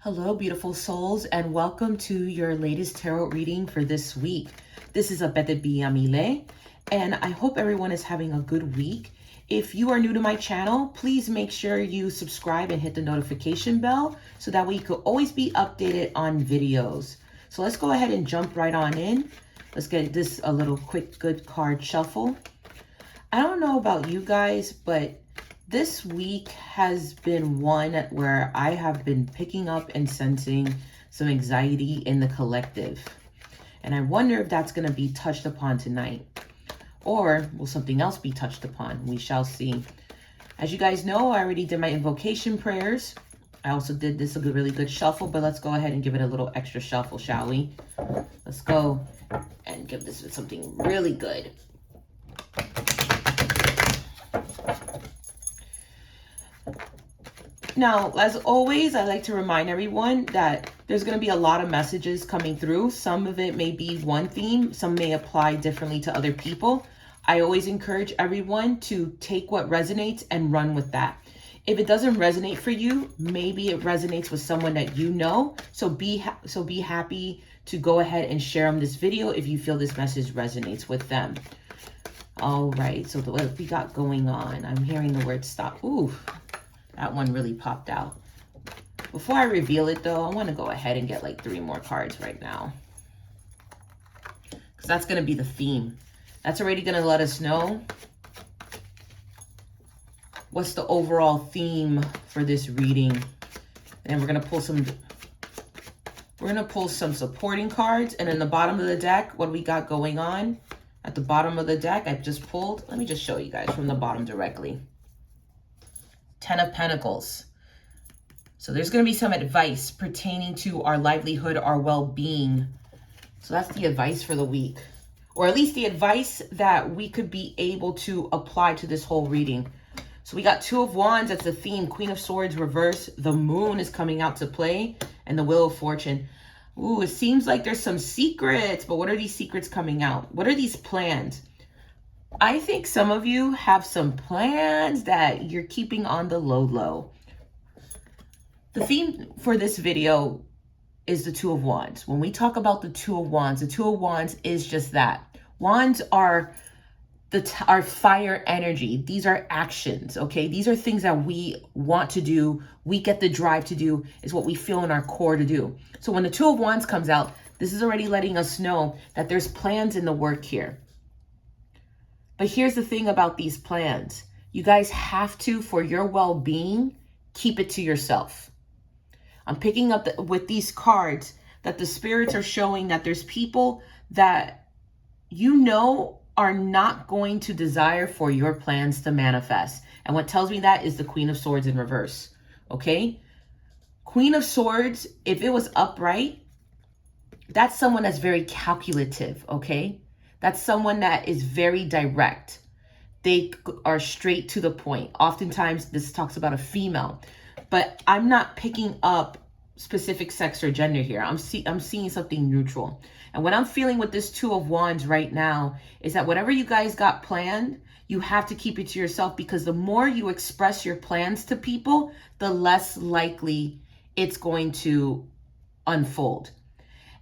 Hello, beautiful souls, and welcome to your latest tarot reading for this week. This is Abete Biamile, and I hope everyone is having a good week. If you are new to my channel, please make sure you subscribe and hit the notification bell so that way you can always be updated on videos. So let's go ahead and jump right on in. Let's get this a little quick good card shuffle. I don't know about you guys, but this week has been one where I have been picking up and sensing some anxiety in the collective. And I wonder if that's going to be touched upon tonight. Or will something else be touched upon? We shall see. As you guys know, I already did my invocation prayers. I also did this a really good shuffle, but let's go ahead and give it a little extra shuffle, shall we? Let's go and give this something really good. Now, as always, I like to remind everyone that there's going to be a lot of messages coming through. Some of it may be one theme. Some may apply differently to other people. I always encourage everyone to take what resonates and run with that. If it doesn't resonate for you, maybe it resonates with someone that you know. So be happy to go ahead and share them this video if you feel this message resonates with them. All right, so what we got going on? I'm hearing the word stop. Ooh. That one really popped out. Before I reveal it, though, I want to go ahead and get like 3 more cards right now. Because that's going to be the theme. That's already going to let us know what's the overall theme for this reading. And then we're going to pull some supporting cards. And in the bottom of the deck, what we got going on? At the bottom of the deck, I've just pulled. Let me just show you guys from the bottom directly. 10 of Pentacles. So there's going to be some advice pertaining to our livelihood, our well-being. So that's the advice for the week. Or at least the advice that we could be able to apply to this whole reading. So we got 2 of Wands. That's the theme. Queen of Swords reverse. The Moon is coming out to play. And the Wheel of Fortune. Ooh, it seems like there's some secrets. But what are these secrets coming out? What are these plans? I think some of you have some plans that you're keeping on the low. The theme for this video is the 2 of Wands. When we talk about the 2 of Wands, the 2 of Wands is just that. Wands are our fire energy. These are actions, okay? These are things that we want to do. We get the drive to do, is what we feel in our core to do. So when the 2 of Wands comes out, this is already letting us know that there's plans in the work here. But here's the thing about these plans. You guys have to, for your well-being, keep it to yourself. I'm picking up with these cards that the spirits are showing that there's people that you know are not going to desire for your plans to manifest. And what tells me that is the Queen of Swords in reverse. Okay? Queen of Swords, if it was upright, that's someone that's very calculative, okay? That's someone that is very direct. They are straight to the point. Oftentimes, this talks about a female. But I'm not picking up specific sex or gender here. I'm seeing something neutral. And what I'm feeling with this 2 of Wands right now is that whatever you guys got planned, you have to keep it to yourself, because the more you express your plans to people, the less likely it's going to unfold.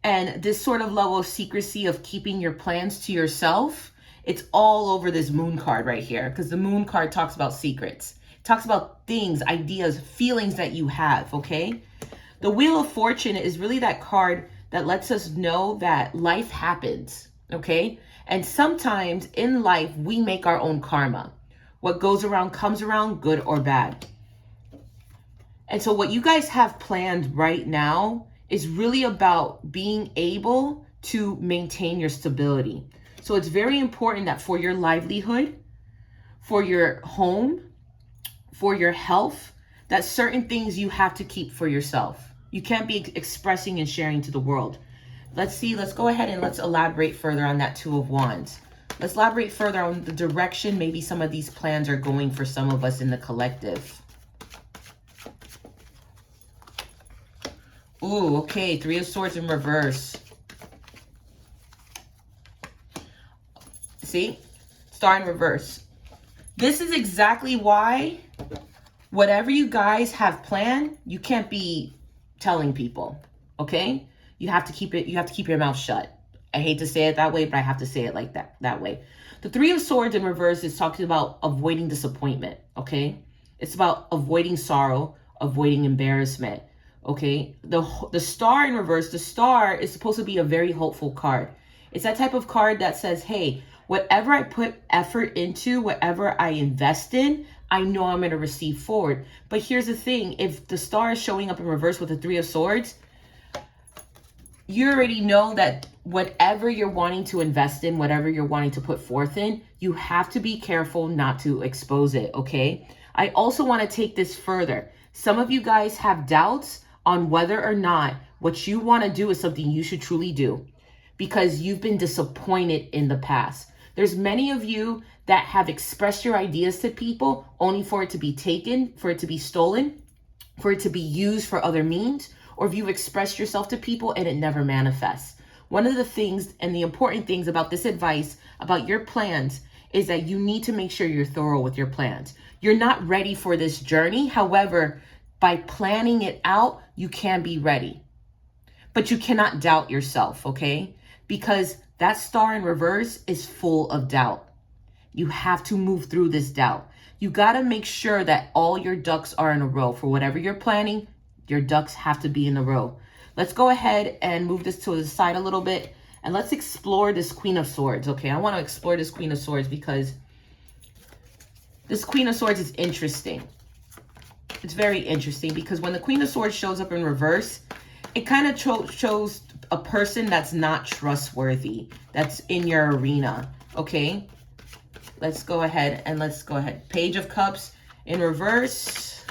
And this sort of level of secrecy of keeping your plans to yourself, it's all over this Moon card right here, because the Moon card talks about secrets. It talks about things, ideas, feelings that you have, okay? The Wheel of Fortune is really that card that lets us know that life happens, okay? And sometimes in life, we make our own karma. What goes around comes around, good or bad. And so what you guys have planned right now is really about being able to maintain your stability. So it's very important that for your livelihood, for your home, for your health, that certain things you have to keep for yourself. You can't be expressing and sharing to the world. Let's go ahead and let's elaborate further on that 2 of Wands. Let's elaborate further on the direction maybe some of these plans are going for some of us in the collective. Ooh, okay, 3 of Swords in reverse. See? Star in reverse. This is exactly why whatever you guys have planned, you can't be telling people, okay? You have to keep your mouth shut. I hate to say it that way, but I have to say it like that way. The Three of Swords in reverse is talking about avoiding disappointment, okay? It's about avoiding sorrow, avoiding embarrassment, okay? The Star in reverse, the Star is supposed to be a very hopeful card. It's that type of card that says, hey, whatever I put effort into, whatever I invest in, I know I'm going to receive forward. But here's the thing. If the Star is showing up in reverse with the Three of Swords, you already know that whatever you're wanting to invest in, whatever you're wanting to put forth in, you have to be careful not to expose it, okay? I also want to take this further. Some of you guys have doubts on whether or not what you want to do is something you should truly do because you've been disappointed in the past. There's many of you that have expressed your ideas to people only for it to be taken, for it to be stolen, for it to be used for other means, or if you've expressed yourself to people and it never manifests. One of the things and the important things about this advice, about your plans, is that you need to make sure you're thorough with your plans. You're not ready for this journey. However, by planning it out, you can be ready. But you cannot doubt yourself, okay? Because that Star in reverse is full of doubt. You have to move through this doubt. You got to make sure that all your ducks are in a row. For whatever you're planning, your ducks have to be in a row. Let's go ahead and move this to the side a little bit. And let's explore this Queen of Swords, okay? I want to explore this Queen of Swords because this Queen of Swords is interesting. It's very interesting because when the Queen of Swords shows up in reverse, it kind of shows a person that's not trustworthy, that's in your arena, okay? Let's go ahead. Page of Cups in reverse,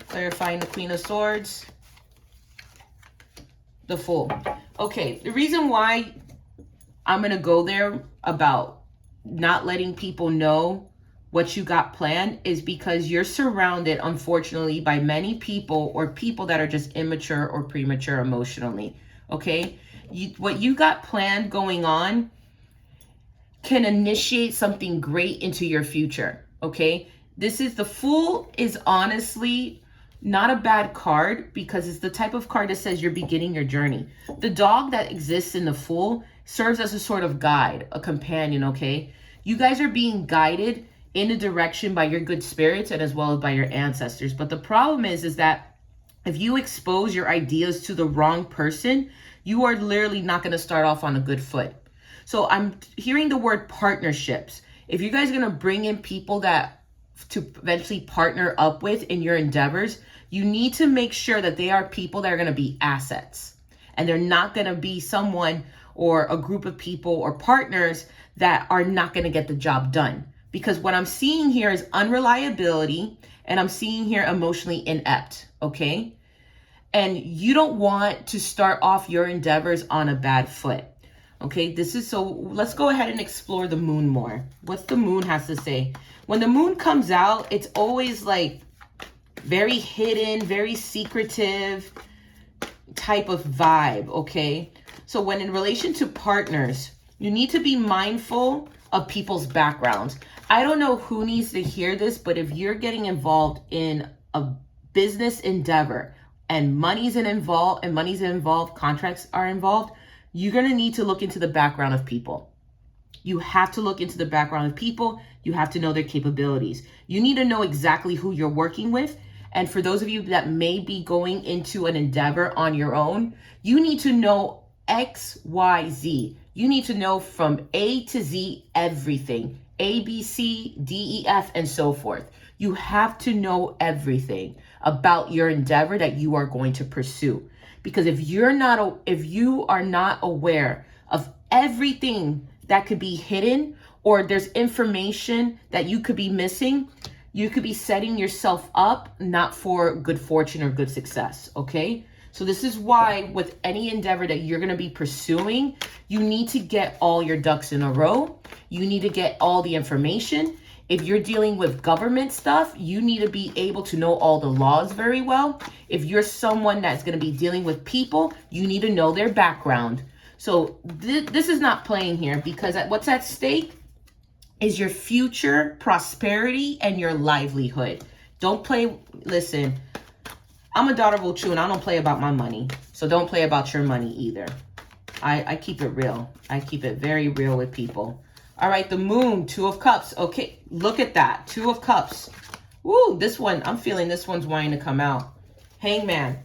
clarifying the Queen of Swords, the Fool. Okay, the reason why I'm going to go there about not letting people know what you got planned is because you're surrounded, unfortunately, by many people or people that are just immature or premature emotionally, okay? What you got planned going on can initiate something great into your future, okay? The Fool is honestly not a bad card because it's the type of card that says you're beginning your journey. The dog that exists in the Fool serves as a sort of guide, a companion, okay? You guys are being guided in a direction by your good spirits and as well as by your ancestors. But the problem is that if you expose your ideas to the wrong person, you are literally not going to start off on a good foot. So I'm hearing the word partnerships. If you guys are going to bring in people that to eventually partner up with in your endeavors, you need to make sure that they are people that are going to be assets. And they're not going to be someone or a group of people or partners that are not going to get the job done. Because what I'm seeing here is unreliability, and I'm seeing here emotionally inept, okay? And you don't want to start off your endeavors on a bad foot, okay? So let's go ahead and explore the moon more. What's the moon has to say? When the moon comes out, it's always like very hidden, very secretive type of vibe, okay? So when in relation to partners, you need to be mindful of people's backgrounds. I don't know who needs to hear this, but if you're getting involved in a business endeavor and money's involved, contracts are involved, you're going to need to look into the background of people. You have to look into the background of people. You have to know their capabilities. You need to know exactly who you're working with. And for those of you that may be going into an endeavor on your own, you need to know X, Y, Z. You need to know from A to Z everything. A, B, C, D, E, F, and so forth. You have to know everything about your endeavor that you are going to pursue. Because if you are not aware of everything that could be hidden, or there's information that you could be missing, you could be setting yourself up not for good fortune or good success, okay? So this is why with any endeavor that you're going to be pursuing, you need to get all your ducks in a row. You need to get all the information. If you're dealing with government stuff, you need to be able to know all the laws very well. If you're someone that's going to be dealing with people, you need to know their background. So this is not playing here because what's at stake is your future prosperity and your livelihood. Don't play. Listen, I'm a daughter of Ochu, and I don't play about my money. So don't play about your money either. I keep it real. I keep it very real with people. All right, the moon, 2 of cups. Okay, look at that. 2 of cups. Woo, this one, I'm feeling this one's wanting to come out. Hangman.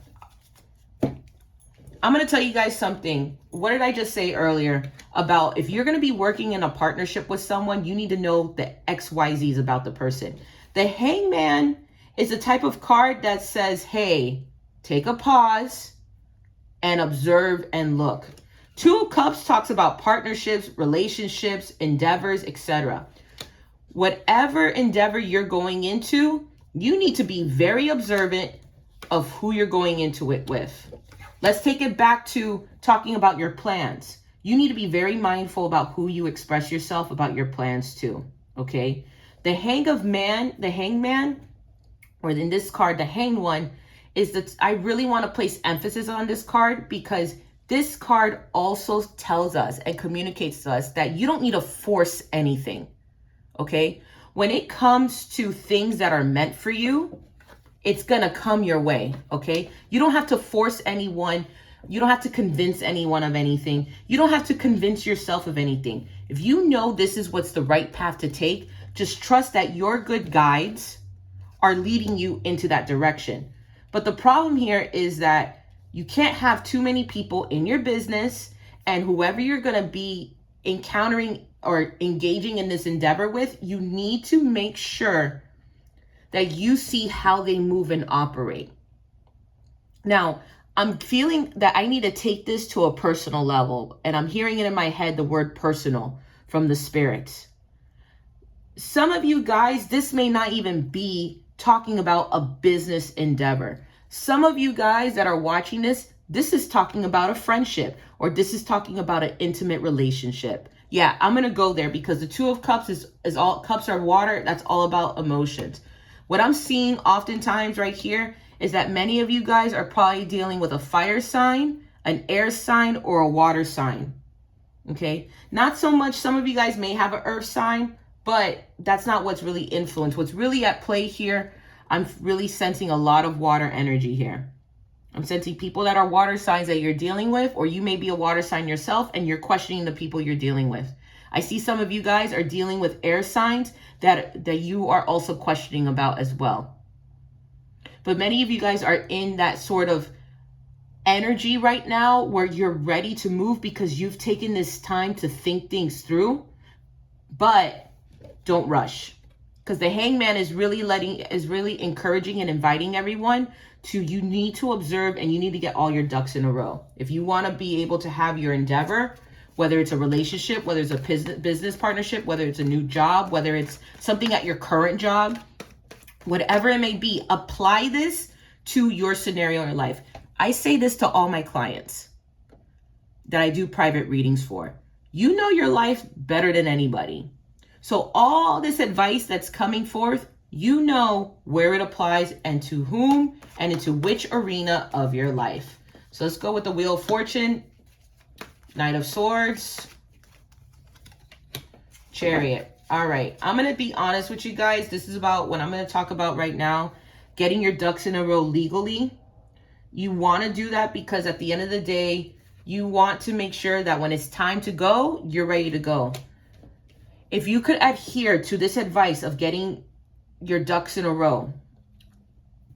I'm going to tell you guys something. What did I just say earlier about if you're going to be working in a partnership with someone, you need to know the XYZs about the person. The Hangman is a type of card that says, hey, take a pause and observe and look. 2 of Cups talks about partnerships, relationships, endeavors, etc. Whatever endeavor you're going into, you need to be very observant of who you're going into it with. Let's take it back to talking about your plans. You need to be very mindful about who you express yourself about your plans to, okay? The Hangman, or in this card, the Hanged One, is that I really want to place emphasis on this card because this card also tells us and communicates to us that you don't need to force anything, okay? When it comes to things that are meant for you, it's going to come your way, okay? You don't have to force anyone. You don't have to convince anyone of anything. You don't have to convince yourself of anything. If you know this is what's the right path to take, just trust that your good guides are leading you into that direction. But the problem here is that you can't have too many people in your business, and whoever you're going to be encountering or engaging in this endeavor with, you need to make sure that you see how they move and operate. Now, I'm feeling that I need to take this to a personal level, and I'm hearing it in my head, the word personal from the spirits. Some of you guys, this may not even be talking about a business endeavor. Some of you guys that are watching this is talking about a friendship, or this is talking about an intimate relationship. Yeah, I'm going to go there because the 2 of Cups is all, cups are water. That's all about emotions. What I'm seeing oftentimes right here is that many of you guys are probably dealing with a fire sign, an air sign, or a water sign. Okay? Not so much, some of you guys may have an earth sign, but that's not what's really influenced. What's really at play here, I'm really sensing a lot of water energy here. I'm sensing people that are water signs that you're dealing with, or you may be a water sign yourself and you're questioning the people you're dealing with. I see some of you guys are dealing with air signs that you are also questioning about as well. But many of you guys are in that sort of energy right now where you're ready to move because you've taken this time to think things through, but don't rush. Because the Hangman is really encouraging and inviting everyone to, you need to observe and you need to get all your ducks in a row. If you want to be able to have your endeavor, whether it's a relationship, whether it's a business partnership, whether it's a new job, whether it's something at your current job, whatever it may be, apply this to your scenario in your life. I say this to all my clients that I do private readings for. You know your life better than anybody. So all this advice that's coming forth, you know where it applies and to whom and into which arena of your life. So let's go with the Wheel of Fortune, Knight of Swords, Chariot. All right, I'm going to be honest with you guys. This is about what I'm going to talk about right now. Getting your ducks in a row legally. You want to do that because at the end of the day, you want to make sure that when it's time to go, you're ready to go. If you could adhere to this advice of getting your ducks in a row,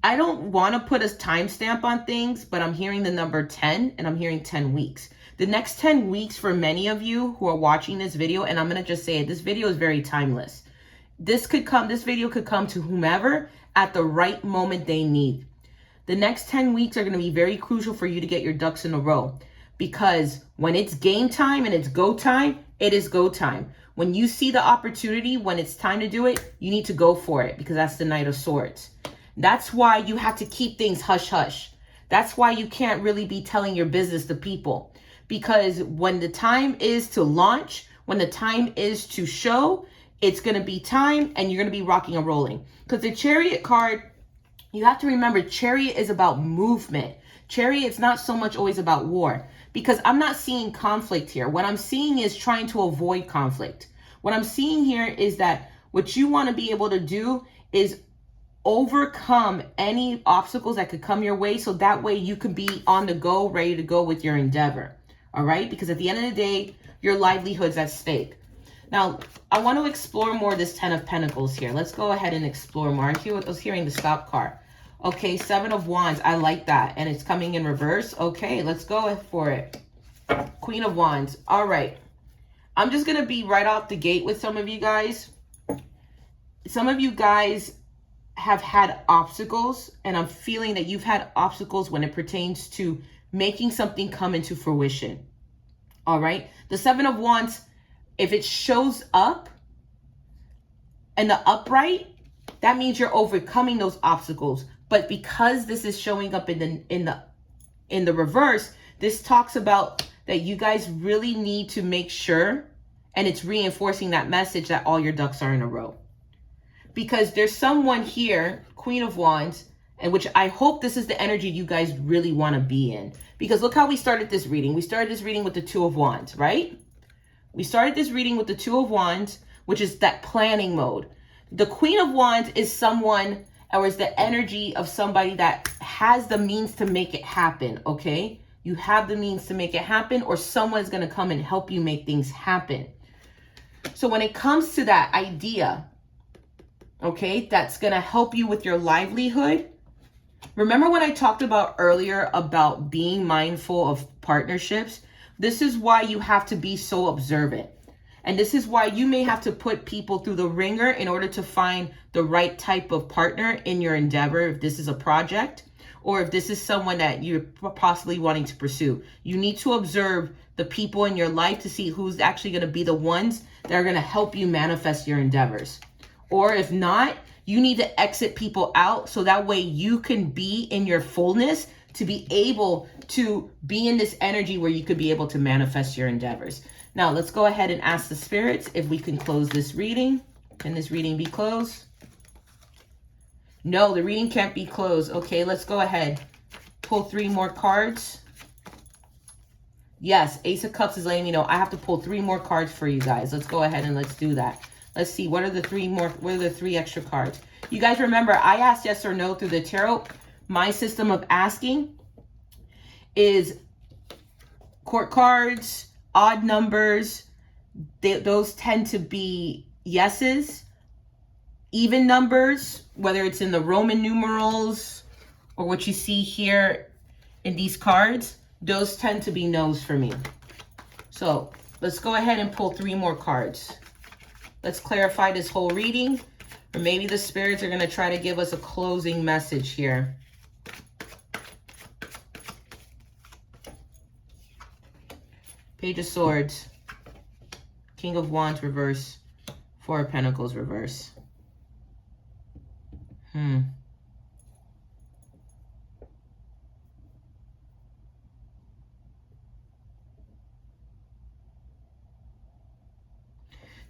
I don't want to put a timestamp on things, but I'm hearing the number 10 and I'm hearing 10 weeks. The next 10 weeks for many of you who are watching this video, and I'm going to just say it, this video is very timeless. This video could come to whomever at the right moment they need. The next 10 weeks are going to be very crucial for you to get your ducks in a row, because when it's game time and it's go time, it is go time. When you see the opportunity, when it's time to do it, you need to go for it, because that's the Knight of Swords. That's why you have to keep things hush hush. That's why you can't really be telling your business to people, because when the time is to launch, when the time is to show, it's going to be time and you're going to be rocking and rolling. Because the Chariot card, you have to remember, Chariot is about movement. Chariot's not so much always about war, because I'm not seeing conflict here. What I'm seeing is trying to avoid conflict. What I'm seeing here is that what you want to be able to do is overcome any obstacles that could come your way, so that way you can be on the go, ready to go with your endeavor. All right? Because at the end of the day, your livelihood's at stake. Now, I want to explore more this 10 of Pentacles here. Let's go ahead and explore more. I was hearing the stop card. Okay, 7 of Wands. I like that. And it's coming in reverse. Okay, let's go for it. Queen of Wands. All right. I'm just going to be right off the gate with some of you guys. Some of you guys have had obstacles, and I'm feeling that you've had obstacles when it pertains to making something come into fruition. All right. The 7 of Wands, if it shows up in the upright, that means you're overcoming those obstacles. But because this is showing up in the reverse, this talks about that you guys really need to make sure, and it's reinforcing that message that all your ducks are in a row. Because there's someone here, Queen of Wands, and which I hope this is the energy you guys really want to be in. Because look how we started this reading. We started this reading with the 2 of Wands, right? We started this reading with the 2 of Wands, which is that planning mode. The Queen of Wands is someone, or is the energy of somebody that has the means to make it happen, okay? You have the means to make it happen, or someone's going to come and help you make things happen. So when it comes to that idea, okay, that's going to help you with your livelihood. Remember when I talked about earlier about being mindful of partnerships? This is why you have to be so observant. And this is why you may have to put people through the ringer in order to find the right type of partner in your endeavor. If this is a project, or if this is someone that you're possibly wanting to pursue, you need to observe the people in your life to see who's actually going to be the ones that are going to help you manifest your endeavors. Or if not, you need to exit people out so that way you can be in your fullness to be able to be in this energy where you could be able to manifest your endeavors. Now, let's go ahead and ask the spirits if we can close this reading. Can this reading be closed? No, the reading can't be closed. Okay, let's go ahead. Pull 3 more cards. Yes, Ace of Cups is letting me know I have to pull 3 more cards for you guys. Let's go ahead and let's do that. Let's see, what are the 3 extra cards? You guys remember, I asked yes or no through the tarot. My system of asking is court cards, odd numbers. Those tend to be yeses. Even numbers, whether it's in the Roman numerals or what you see here in these cards, those tend to be no's for me. So let's go ahead and pull 3 more cards. Let's clarify this whole reading, or maybe the spirits are going to try to give us a closing message here. Page of Swords, King of Wands reverse, 4 of Pentacles reverse.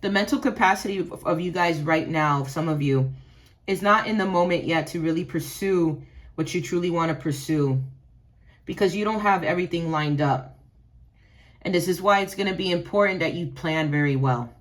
The mental capacity of you guys right now, some of you, is not in the moment yet to really pursue what you truly want to pursue, because you don't have everything lined up. And this is why it's going to be important that you plan very well.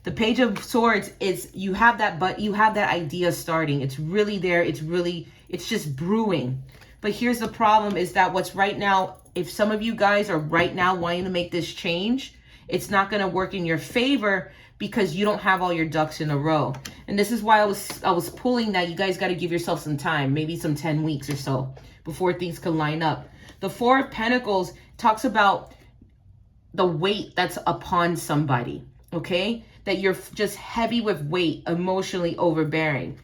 The Page of Swords is, you have that, but you have that idea starting. It's really there. It's just brewing. But here's the problem is that what's right now, if some of you guys are right now wanting to make this change, it's not going to work in your favor because you don't have all your ducks in a row. And this is why I was pulling that you guys got to give yourself some time, maybe some 10 weeks or so before things can line up. The 4 of Pentacles talks about the weight that's upon somebody, okay? That you're just heavy with weight, emotionally overbearing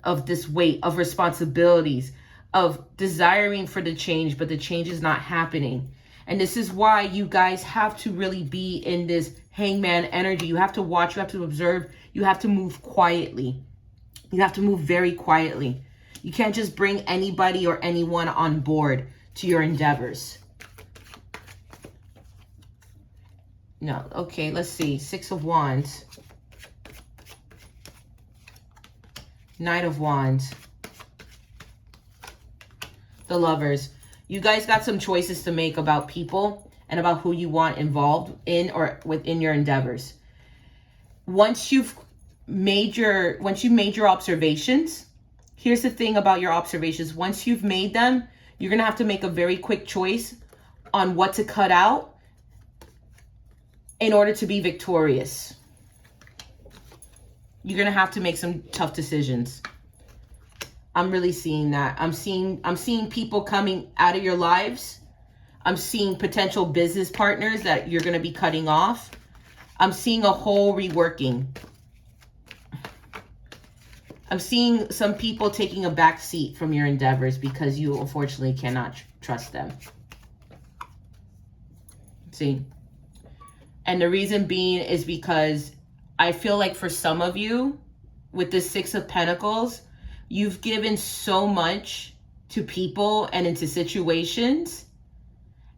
of this weight of responsibilities, of desiring for the change, but the change is not happening. And this is why you guys have to really be in this hangman energy. You have to watch, you have to observe, you have to move quietly. You have to move very quietly. You can't just bring anybody or anyone on board to your endeavors. No, okay, let's see. 6 of Wands. Knight of Wands. The Lovers. You guys got some choices to make about people and about who you want involved in or within your endeavors. Once you've made your observations, Here's the thing about your observations. Once you've made them, you're going to have to make a very quick choice on what to cut out in order to be victorious. You're going to have to make some tough decisions. I'm really seeing that. I'm seeing people coming out of your lives. I'm seeing potential business partners that you're going to be cutting off. I'm seeing a whole reworking. I'm seeing some people taking a back seat from your endeavors because you unfortunately cannot trust them. See? And the reason being is because I feel like for some of you, with the Six of Pentacles, you've given so much to people and into situations,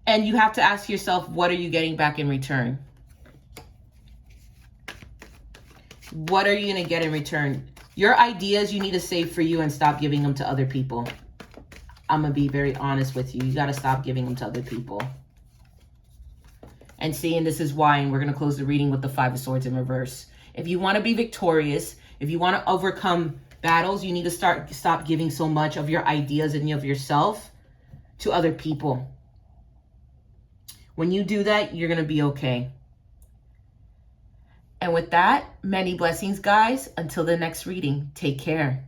and you have to ask yourself, what are you getting back in return? What are you going to get in return? Your ideas you need to save for you and stop giving them to other people. I'm going to be very honest with you. You got to stop giving them to other people. And seeing this is why, and we're going to close the reading with the Five of Swords in reverse. If you want to be victorious, if you want to overcome battles, you need to stop giving so much of your ideas and of yourself to other people. When you do that, you're going to be okay. And with that, many blessings, guys. Until the next reading, take care.